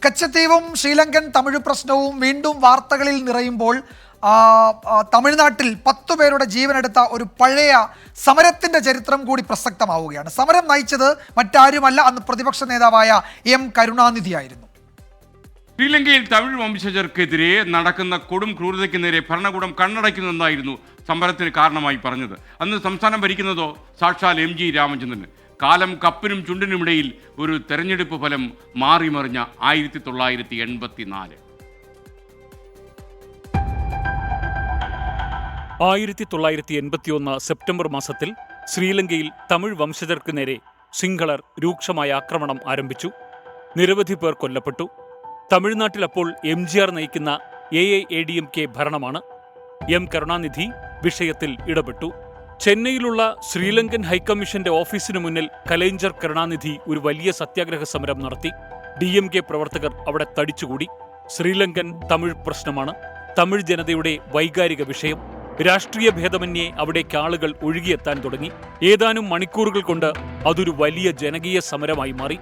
കച്ചത്തീവും ശ്രീലങ്കൻ തമിഴ് പ്രശ്നവും വീണ്ടും വാർത്തകളിൽ നിറയുമ്പോൾ തമിഴ്നാട്ടിൽ 10 പേരുടെ ജീവനെടുത്ത ഒരു പഴയ സമരത്തിന്റെ ചരിത്രം കൂടി പ്രസക്തമാവുകയാണ്. സമരം നയിച്ചത് മറ്റാരുമല്ല, അന്ന് പ്രതിപക്ഷ നേതാവായ എം കരുണാനിധിയായിരുന്നു. ശ്രീലങ്കയിൽ തമിഴ് വംശജർക്കെതിരെ നടക്കുന്ന കൊടും ക്രൂരതയ്ക്ക് നേരെ ഭരണകൂടം കണ്ണടയ്ക്കുന്നതെന്നായിരുന്നു സമരത്തിന് കാരണമായി പറഞ്ഞത്. അന്ന് സംസ്ഥാനം ഭരിക്കുന്നതോ സാക്ഷാൽ MG രാമചന്ദ്രൻ. കാലം കപ്പിനും ചുണ്ടിനുമിടയിൽ ഒരു തെരഞ്ഞെടുപ്പ് ഫലം മാറിമറിഞ്ഞ 1984. 1981 സെപ്റ്റംബർ മാസത്തിൽ ശ്രീലങ്കയിൽ തമിഴ് വംശജർക്ക് നേരെ സിംഹളർ രൂക്ഷമായ ആക്രമണം ആരംഭിച്ചു. നിരവധി പേർ കൊല്ലപ്പെട്ടു. തമിഴ്നാട്ടിൽ അപ്പോൾ MGR നയിക്കുന്ന AIADMK ഭരണമാണ്. എം കരുണാനിധി വിഷയത്തിൽ ഇടപെട്ടു. ചെന്നൈയിലുള്ള ശ്രീലങ്കൻ ഹൈക്കമ്മീഷന്റെ ഓഫീസിനു മുന്നിൽ കലൈഞ്ചർ കരുണാനിധി ഒരു വലിയ സത്യാഗ്രഹ സമരം നടത്തി. DMK പ്രവർത്തകർ അവിടെ തടിച്ചുകൂടി. ശ്രീലങ്കൻ തമിഴ് പ്രശ്നമാണ് തമിഴ് ജനതയുടെ വൈകാരിക വിഷയം. രാഷ്ട്രീയ ഭേദമന്യേ അവിടേക്ക് ആളുകൾ ഒഴുകിയെത്താൻ തുടങ്ങി. ഏതാനും മണിക്കൂറുകൾ കൊണ്ട് അതൊരു വലിയ ജനകീയ സമരമായി മാറി.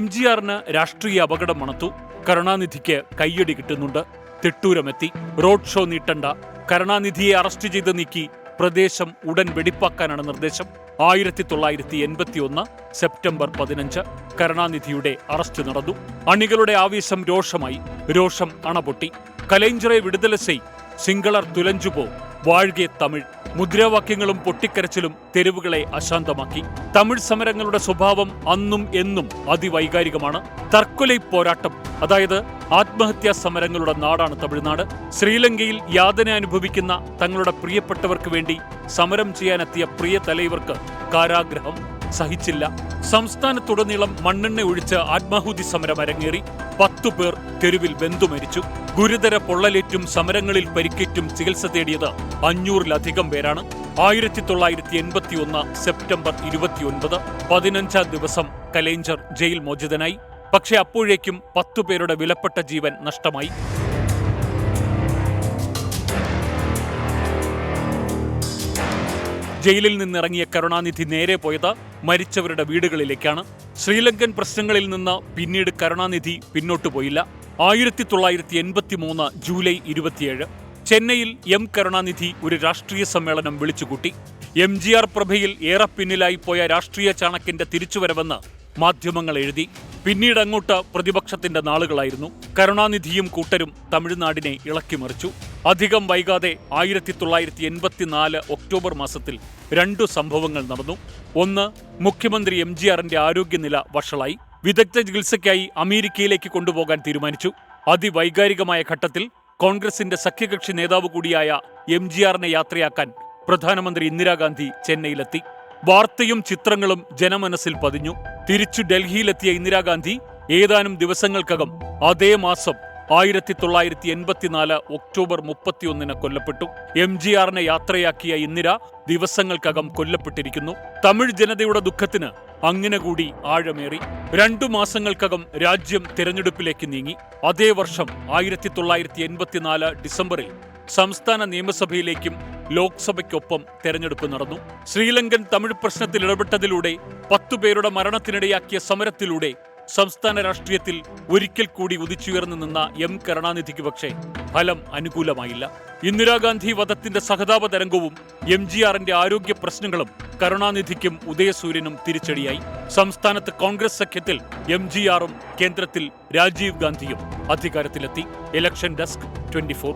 MGRന് രാഷ്ട്രീയ അപകടം മണത്തു. കരുണാനിധിക്ക് കയ്യടി കിട്ടുന്നുണ്ട്. തിട്ടൂരമെത്തി. റോഡ് ഷോ നീട്ടണ്ട, കരുണാനിധിയെ അറസ്റ്റ് ചെയ്ത് നീക്കി പ്രദേശം ഉടൻ വെടിപ്പാക്കാനാണ് നിർദ്ദേശം. 1981 സെപ്റ്റംബർ 15 കരുണാനിധിയുടെ അറസ്റ്റ് നടന്നു. അണികളുടെ ആവേശം രോഷമായി. രോഷം അണപൊട്ടി. കലൈഞ്ചറെ വിടുതല സെയ്, സിംഗളർ തുലഞ്ചുപോ, വാഴ്കെ തമിഴ്, മുദ്രാവാക്യങ്ങളും പൊട്ടിക്കരച്ചിലും തെരുവുകളെ അശാന്തമാക്കി. തമിഴ് സമരങ്ങളുടെ സ്വഭാവം അന്നും എന്നും അതിവൈകാരികമാണ്. തർക്കൊലൈ പോരാട്ടം, അതായത് ആത്മഹത്യാ സമരങ്ങളുടെ നാടാണ് തമിഴ്നാട്. ശ്രീലങ്കയിൽ യാതന അനുഭവിക്കുന്ന തങ്ങളുടെ പ്രിയപ്പെട്ടവർക്ക് വേണ്ടി സമരം ചെയ്യാനെത്തിയ പ്രിയ തലൈവർക്ക് കാരാഗ്രഹം സഹിച്ചില്ല. സംസ്ഥാനത്തുടനീളം മണ്ണെണ്ണ ഒഴിച്ച് ആത്മാഹുതി സമരം അരങ്ങേറി. 10 പേർ തെരുവിൽ വെന്തുമരിച്ചു. ഗുരുതര പൊള്ളലേറ്റും സമരങ്ങളിൽ പരിക്കേറ്റും ചികിത്സ തേടിയത് 500-ലധികം പേരാണ്. 1981 സെപ്റ്റംബർ 29 15-ാം ദിവസം കലൈഞ്ചർ ജയിൽ മോചിതനായി. പക്ഷെ അപ്പോഴേക്കും 10 പേരുടെ വിലപ്പെട്ട ജീവൻ നഷ്ടമായി. ജയിലിൽ നിന്നിറങ്ങിയ കരുണാനിധി നേരെ പോയത് മരിച്ചവരുടെ വീടുകളിലേക്കാണ്. ശ്രീലങ്കൻ പ്രശ്നങ്ങളിൽ നിന്ന് പിന്നീട് കരുണാനിധി പിന്നോട്ടു പോയില്ല. 1983 ജൂലൈ 27 ചെന്നൈയിൽ എം കരുണാനിധി ഒരു രാഷ്ട്രീയ സമ്മേളനം വിളിച്ചുകൂട്ടി. MGR പ്രഭയിൽ ഏറെ പിന്നിലായി പോയ രാഷ്ട്രീയ ചാണക്യന്റെ തിരിച്ചുവരവെന്ന് മാധ്യമങ്ങൾ എഴുതി. പിന്നീട് അങ്ങോട്ട് പ്രതിപക്ഷത്തിന്റെ നാളുകളായിരുന്നു. കരുണാനിധിയും കൂട്ടരും തമിഴ്നാടിനെ ഇളക്കിമറിച്ചു. അധികം വൈകാതെ 1984 ഒക്ടോബർ മാസത്തിൽ 2 സംഭവങ്ങൾ നടന്നു. ഒന്ന്, മുഖ്യമന്ത്രി MGRന്റെ ആരോഗ്യനില വഷളായി. വിദഗ്ധ ചികിത്സയ്ക്കായി അമേരിക്കയിലേക്ക് കൊണ്ടുപോകാൻ തീരുമാനിച്ചു. അതിവൈകാരികമായ ഘട്ടത്തിൽ കോൺഗ്രസിന്റെ സഖ്യകക്ഷി നേതാവ് കൂടിയായ MGRനെ യാത്രയാക്കാൻ പ്രധാനമന്ത്രി ഇന്ദിരാഗാന്ധി ചെന്നൈയിലെത്തി. വാർത്തയും ചിത്രങ്ങളും ജനമനസ്സിൽ പതിഞ്ഞു. തിരിച്ചു ഡൽഹിയിലെത്തിയ ഇന്ദിരാഗാന്ധി ഏതാനും ദിവസങ്ങൾക്കകം അതേ മാസം 1984 ഒക്ടോബർ 31 കൊല്ലപ്പെട്ടു. MGRനെ യാത്രയാക്കിയ ഇന്ദിര ദിവസങ്ങൾക്കകം കൊല്ലപ്പെട്ടിരിക്കുന്നു. തമിഴ് ജനതയുടെ ദുഃഖത്തിന് അങ്ങനെ കൂടി ആഴമേറി. 2 മാസങ്ങൾക്കകം രാജ്യം തിരഞ്ഞെടുപ്പിലേക്ക് നീങ്ങി. അതേ വർഷം 1984 ഡിസംബറിൽ സംസ്ഥാന നിയമസഭയിലേക്കും ലോക്സഭയ്ക്കൊപ്പം തെരഞ്ഞെടുപ്പ് നടന്നു. ശ്രീലങ്കൻ തമിഴ് പ്രശ്നത്തിൽ ഇടപെട്ടതിലൂടെ 10 പേരുടെ മരണത്തിനിടയാക്കിയ സമരത്തിലൂടെ സംസ്ഥാന രാഷ്ട്രീയത്തിൽ ഒരിക്കൽ കൂടി ഉദിച്ചുയർന്നു നിന്ന എം കരുണാനിധിക്ക് പക്ഷേ ഫലം അനുകൂലമായില്ല. ഇന്ദിരാഗാന്ധി വധത്തിന്റെ സഹതാപ തരംഗവും MGRന്റെ ആരോഗ്യ പ്രശ്നങ്ങളും കരുണാനിധിക്കും ഉദയസൂര്യനും തിരിച്ചടിയായി. സംസ്ഥാനത്ത് കോൺഗ്രസ് സഖ്യത്തിൽ MGRും കേന്ദ്രത്തിൽ രാജീവ് ഗാന്ധിയും അധികാരത്തിലെത്തി. Election desk 24.